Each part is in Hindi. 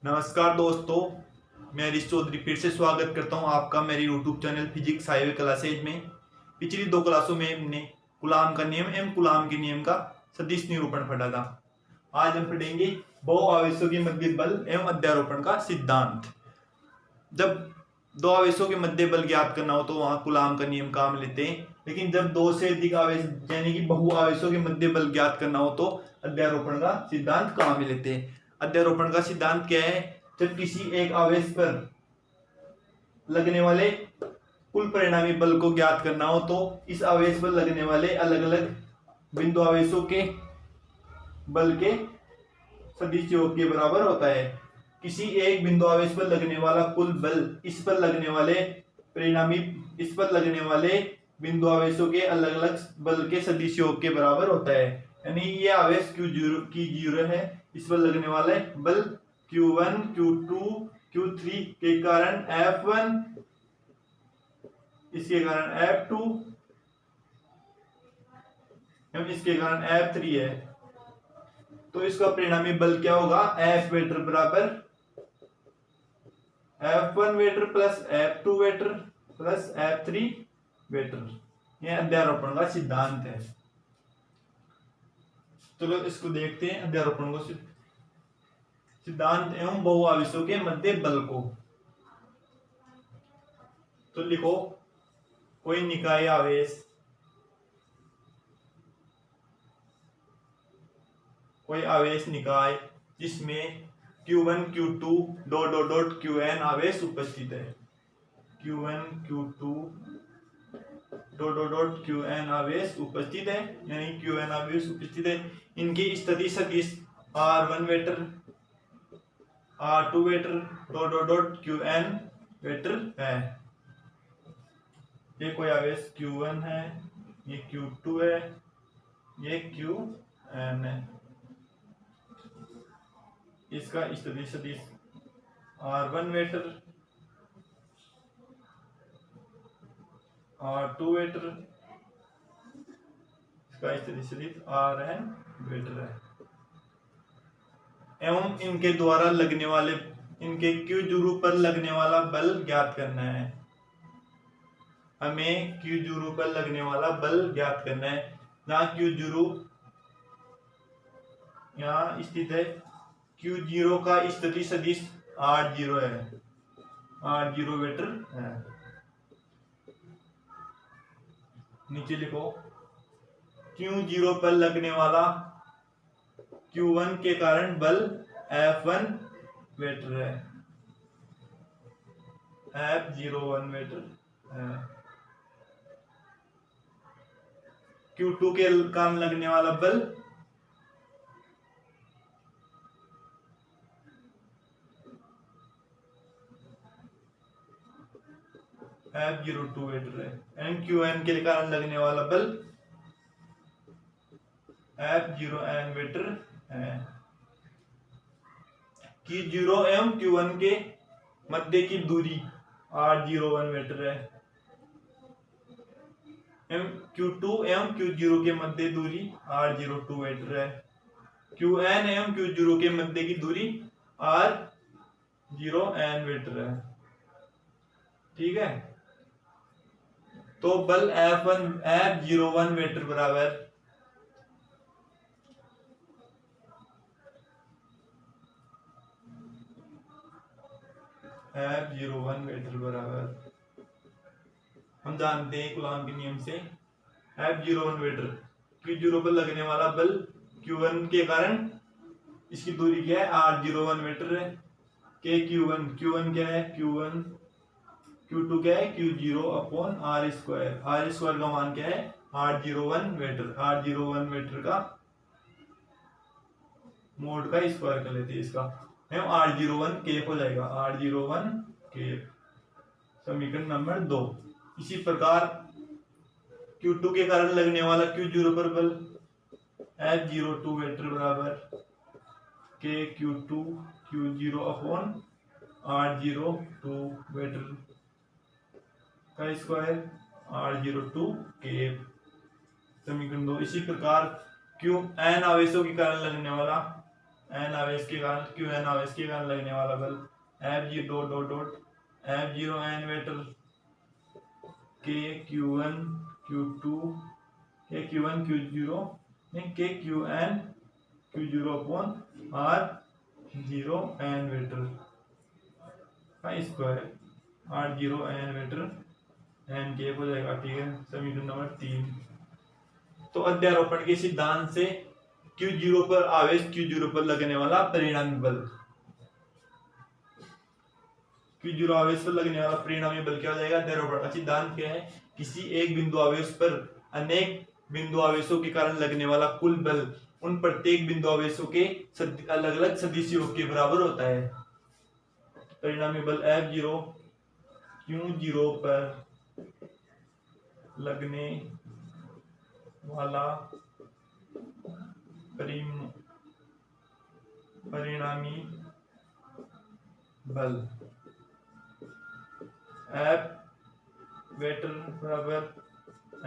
नमस्कार दोस्तों, मैं हरीश चौधरी फिर से स्वागत करता हूं आपका मेरे YouTube channel physics highway classes में। पिछली दो क्लासों में हमने कूलाम का नियम एवं कूलाम के नियम का सदिश निरूपण पढ़ा था। आज हम पढ़ेंगे बहु आवेशों के मध्य बल एवं अध्यारोपण का सिद्धांत। जब दो आवेशों के मध्य बल ज्ञात करना हो तो वहां कूलाम का नियम काम लेते हैं, लेकिन जब दो से अधिक आवेश यानी कि बहु आवेशों के मध्य बल ज्ञात करना हो तो अध्यारोपण का सिद्धांत काम में लेते हैं। अध्यारोपण का सिद्धांत क्या है? जब किसी एक आवेश पर लगने वाले कुल परिणामी बल को ज्ञात करना हो तो इस आवेश पर लगने वाले अलग अलग बिंदु आवेशों के बल के सदिश योग के बराबर होता है। किसी एक बिंदु आवेश पर लगने वाला कुल बल इस पर लगने वाले बिंदु आवेशों के अलग अलग बल के सदिश योग के बराबर होता है। यानी ये आवेश Q0 है, इस पर लगने वाले बल Q1, Q2, Q3 के कारण F1, इसके कारण F2 एवं इसके कारण F3 है। तो इसका परिणामी बल क्या होगा? F वेटर बराबर F1 waiter plus F2 waiter plus F3 waiter. यह अध्यारोपण का सिद्धांत है। चलो इसको देखते हैं, अध्यारोपण को सिद्धांत एवं बहु आवेशों के मध्य बल को। तो लिखो, कोई निकाय आवेश निकाय जिसमें Q1, Q2 dot dot dot Qn आवेश उपस्थित है। Q1, Q2 dot dot dot Qn आवेश उपस्थित है, यानी Qn आवेश उपस्थित है। इनकी स्थिति सदिश R1 waiter, R2 waiter dot dot dot Qn waiter है। ये कोई आवेश Q1 है, ये Q2 है, ये Qn है। इसका स्थिति सदिश R1 वेटर, R2 वेटर, इसका स्थिति सदिश Rn वेटर है। एवं इनके द्वारा लगने वाले इनके Q ध्रुव पर लगने वाला बल ज्ञात करना है। हमें Q ध्रुव पर लगने वाला बल ज्ञात करना है। जहाँ Q ध्रुव यहाँ स्थित है, Q0 का स्थिति सदिश R0 है, R0 वेटर है। नीचे लिखो, Q0 पर लगने वाला Q1 के कारण बल F1 वेटर है, F01 वेटर है। Q2 के कारण लगने वाला बल F02 वेटर है। एंड Qn के कारण लगने वाला बल F0n वेटर है। Q0 एवं Q1 के मध्य की दूरी R01 मीटर है। Q2 एवं Q0 के मध्य दूरी R02 मीटर है। Qn एवं Q0 के मध्य की दूरी R0n मीटर है। ठीक है, तो बल F01 मीटर बराबर F01 मीटर बराबर, हम जानते हैं कूलाम के नियम से, F01 मीटर Q0 पर लगने वाला बल Q1 के कारण इसकी दूरी क्या है? R01 मीटर है। के Q1 क्या है? Q2 क्या है? Q0 upon R square. R square का मान क्या है? R01 metre. R01 मीटर का मोड का स्क्वायर कर लेते हैं इसका, R01 केप हो जाएगा, R01 केप। समीकरण नंबर 2। इसी प्रकार Q2 के कारण लगने वाला Q0 पर बल F02 मीटर बराबर के Q2 Q0 upon R02 metre का स्क्वायर, R02 केप। समीकरण 2। इसी प्रकार Qn आवेशों के कारण लगने वाला एन आवेश के कारण क्यू एन आवेश के कारण लगने वाला बल F G dot dot dot F zero N metre K Q one Q two K Q one Q zero K Q N Q zero upon R zero N metre का square R zero N metre N के हो जाएगा। ठीक है, समीकरण नंबर 3। तो अध्यारोपण के सिद्धांत से Q0 पर आवेश Q0 पर लगने वाला परिणामी बल, Q0 आवेश पर लगने वाला परिणामी बल क्या हो जाएगा। अध्यारोपण का सिद्धांत क्या है, किसी एक बिंदु आवेश पर अनेक बिंदु आवेशों के कारण लगने वाला कुल बल उन प्रत्येक बिंदु आवेशों के अलग अलग सदिश योग के बराबर होता है। परिणामी बल F0 Q0 पर लगने वाला परिणामी बल F वेटर बराबर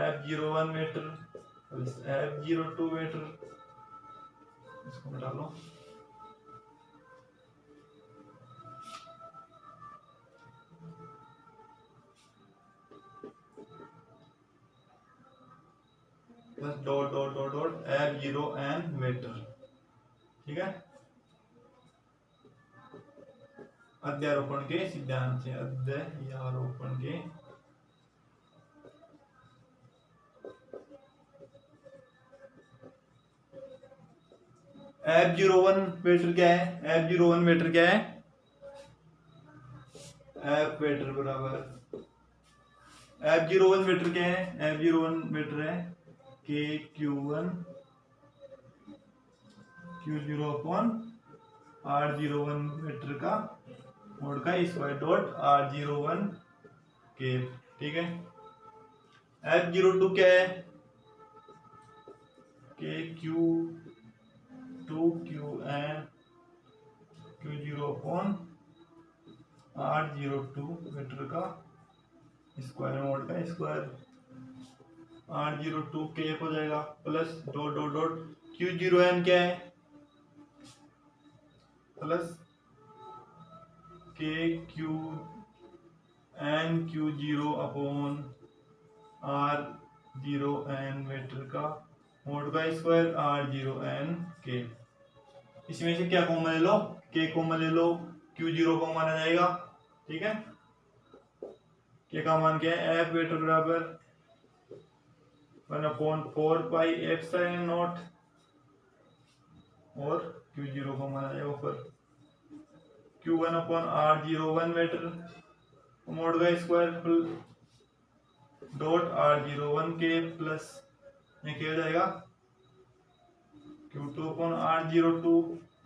F01 मीटर F02 मीटर, इसको मिटा लो। बस dot dot dot dot F0n metre. ठीक है, अध्यारोपण के सिद्धांत से अध्यारोपण के F01 मीटर क्या है, F01 मीटर क्या है, F मीटर बराबर F01 मीटर क्या है, F01 मीटर है के Q1 Q0 upon R01 metre का मोड का स्क्वायर डॉट R01 के। ठीक है, F02 क्या है के Q2 QN Q0 upon R02 metre का स्क्वायर मोड का स्क्वायर R02 के हो जाएगा plus dot dot dot Q0n क्या है प्लस के QN Q0 upon R0n metre का मोड का स्क्वायर R0n के। इसमें से क्या कॉमन ले लो, के कॉमन ले लो, Q0 को माना जाएगा। ठीक है, के का मान क्या है, F वेटर बराबर 1/4 पाई एप्सिलॉन नॉट और Q0 को माना जाएगा ऊपर Q1 upon R01 metre mod का स्क्वायर डॉट R01 के प्लस ये क्या हो जाएगा Q2 अपॉन R02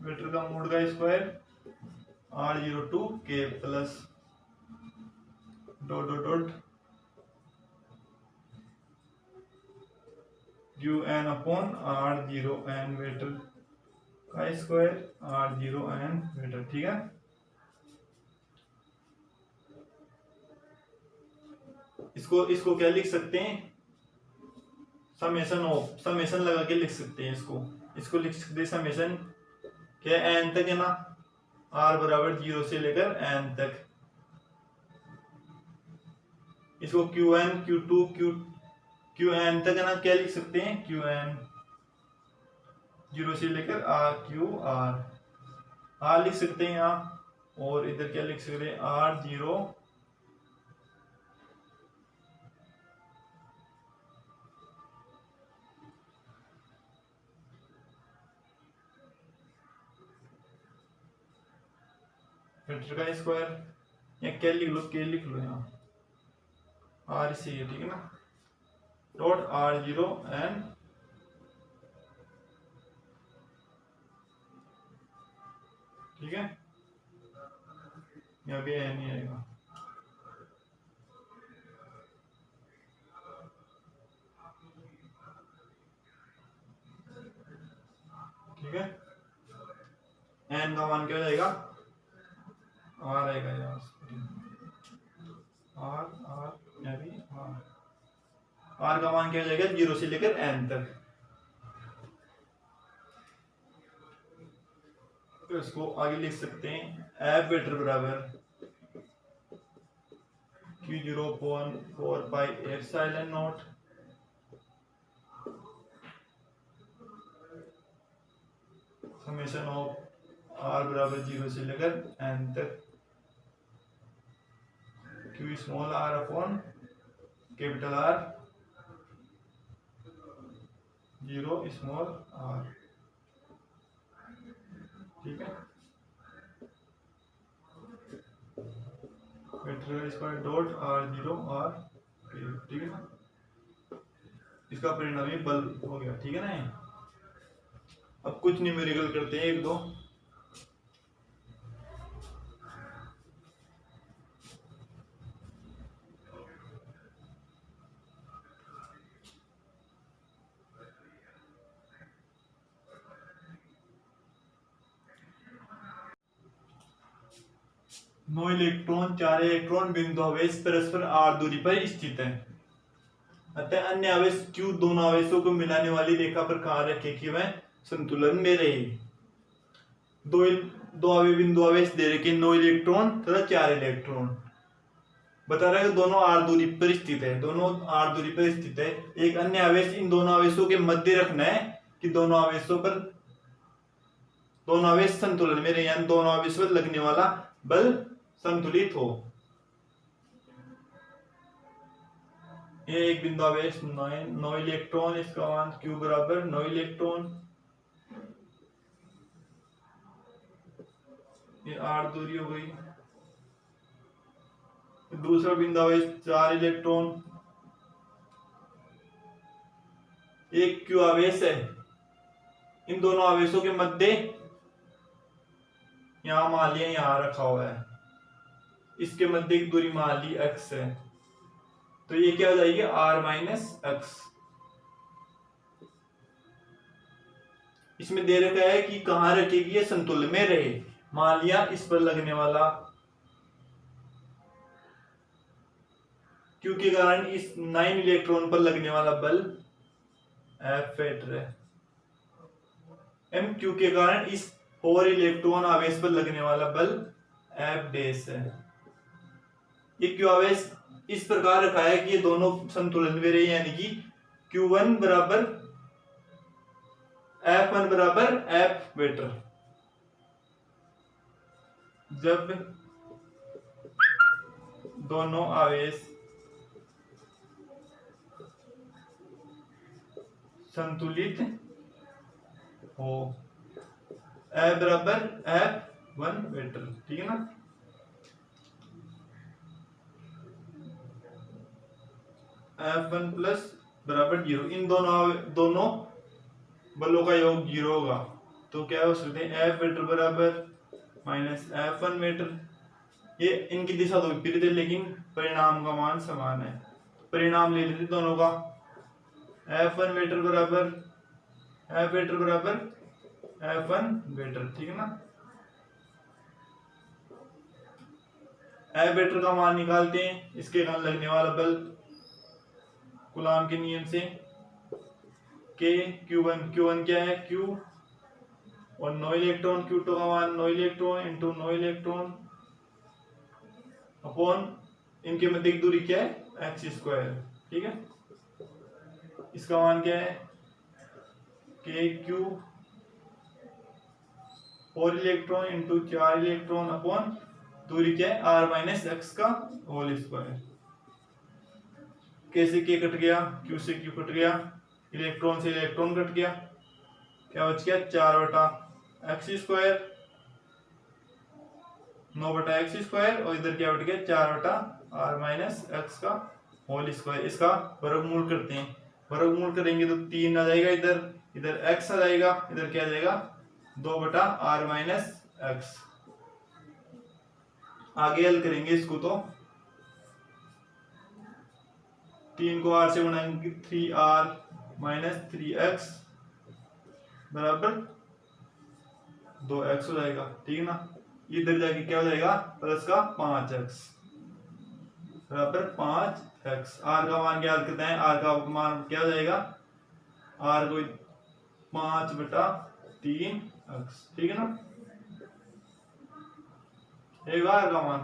मीटर का मोड का स्क्वायर R02 के plus dot dot dot Qn upon R0n metre का स्क्वायर R0n मीटर। ठीक है, इसको क्या लिख सकते हैं, समेशन लगा के लिख सकते हैं। इसको लिख सकते हैं समेशन क्या n तक है ना, r बराबर 0 से लेकर n तक। इसको Qn Q2 Qn तक है ना, क्या लिख सकते हैं Qn 0 से लेकर R लिख सकते हैं यहाँ, और इधर क्या लिख सकते हैं R0 मीटर का स्क्वायर, या क्या लिख लो, के लिख लो यहाँ R से, ठीक है ना, डॉट R0n ठीक है, यहाँ पे n ही आएगा। ठीक है, n का मान क्या हो जाएगा, r आएगा यहाँ, यहाँ भी r का मान क्या हो जाएगा 0 से लेकर n तक। तो इसको आगे लिख सकते हैं एफ वेक्टर बराबर Q0.4 pi epsilon naught summation of r बराबर 0 से लेकर एन तक Q small r upon capital R 0 small r. ठीक है, vector square dot r 0 r. ठीक है ना, इसका परिणाम ये बल्ब हो गया। ठीक है ना, अब कुछ न्यूमेरिकल करते हैं एक दो। नौ इलेक्ट्रॉन 4 इलेक्ट्रॉन बिंदु आवेश परस्पर आर दूरी पर स्थित है, अतः अन्य आवेश Q दोनों आवेशों को मिलाने वाली रेखा पर कहा रखे कि वह संतुलन में रहे। दो बिंदु आवेश दे रखे 9 इलेक्ट्रॉन तथा 4 इलेक्ट्रॉन। बता रहा है कि दोनों आर दूरी पर स्थित है, दोनों आर दूरी पर स्थित है। एक अन्य आवेश इन दोनों आवेशों के मध्य रखना है कि दोनों आवेश संतुलन में रहे, यानी दोनों आवेश पर लगने वाला बल संतुलित हो। ये एक बिंदु आवेश 9 इलेक्ट्रॉन, इसका मान Q बराबर 9 इलेक्ट्रॉन, ये आर दूरी हो गई। दूसरा बिंदु आवेश 4 इलेक्ट्रॉन, एक Q आवेश है, इन दोनों आवेशों के मध्य यहां मान लिया यहां रखा हुआ है, इसके मध्य की दूरी मान ली x है, तो ये क्या हो जाएगी r माइनस एक्स। इसमें दे रखा है कि कहां रखेगी ये संतुलन में रहे। मान लिया इस पर लगने वाला Q के कारण इस 9 इलेक्ट्रॉन पर लगने वाला बल F वेक्टर है, Q के कारण इस 4 इलेक्ट्रॉन आवेश पर लगने वाला बल F डैश है। ये Q आवेश इस प्रकार रखा है कि ये दोनों संतुलन में रहे, यानी कि Q1 बराबर F1 बराबर F वेक्टर। जब दोनों आवेश संतुलित हो, F बराबर F1 वेक्टर। ठीक है ना, F1 प्लस बराबर 0, इन दोनों बलों का योग 0 होगा, तो क्या हो सकते हैं F वेक्टर बराबर माइनस F1 वेक्टर। ये इनकी दिशा तो विपरीत है लेकिन परिणाम का मान समान है। परिणाम ले लेते दोनों का, F1 वेक्टर बराबर F वेक्टर बराबर F1 वेक्टर। ठीक है ना, F वेक्टर का मान निकालते हैं, इसके कारण लगने वाला बल कूलॉम के नियम से K Q1 क्या है Q, और 9 इलेक्ट्रॉन Q2 का मान 9 इलेक्ट्रॉन इंटू 9 इलेक्ट्रॉन अपॉन इनके मध्य की दूरी क्या है x स्क्वायर। ठीक है, इसका मान क्या है K Q 4 electron into 4 electron upon दूरी क्या है r माइनस एक्स का होल स्क्वायर। K से K कट गया, Q से Q कट गया, इलेक्ट्रॉन से इलेक्ट्रॉन कट गया, क्या बच गया 4 बटा एक्स स्क्वायर, 9 बटा एक्स स्क्वायर, और इधर क्या बच गया 4 बटा आर माइनस एक्स का होल स्क्वायर। इसका वर्गमूल करते हैं, वर्गमूल करेंगे तो 3 आ जाएगा, इधर एक्स आ जाएगा, इधर क्या आ जाएगा 2 बटा आर माइनस एक्स। आगे हल करेंगे इसको, तो 3 को r से गुणाएंगे 3r माइनस 3x बराबर 2x हो जाएगा। ठीक है ना, इधर जाके क्या हो जाएगा प्लस का 5x बराबर 5x। r का मान क्या करते हैं, r का मान क्या हो जाएगा, r को 5 बटा 3x। ठीक है ना, व्यवहार का मान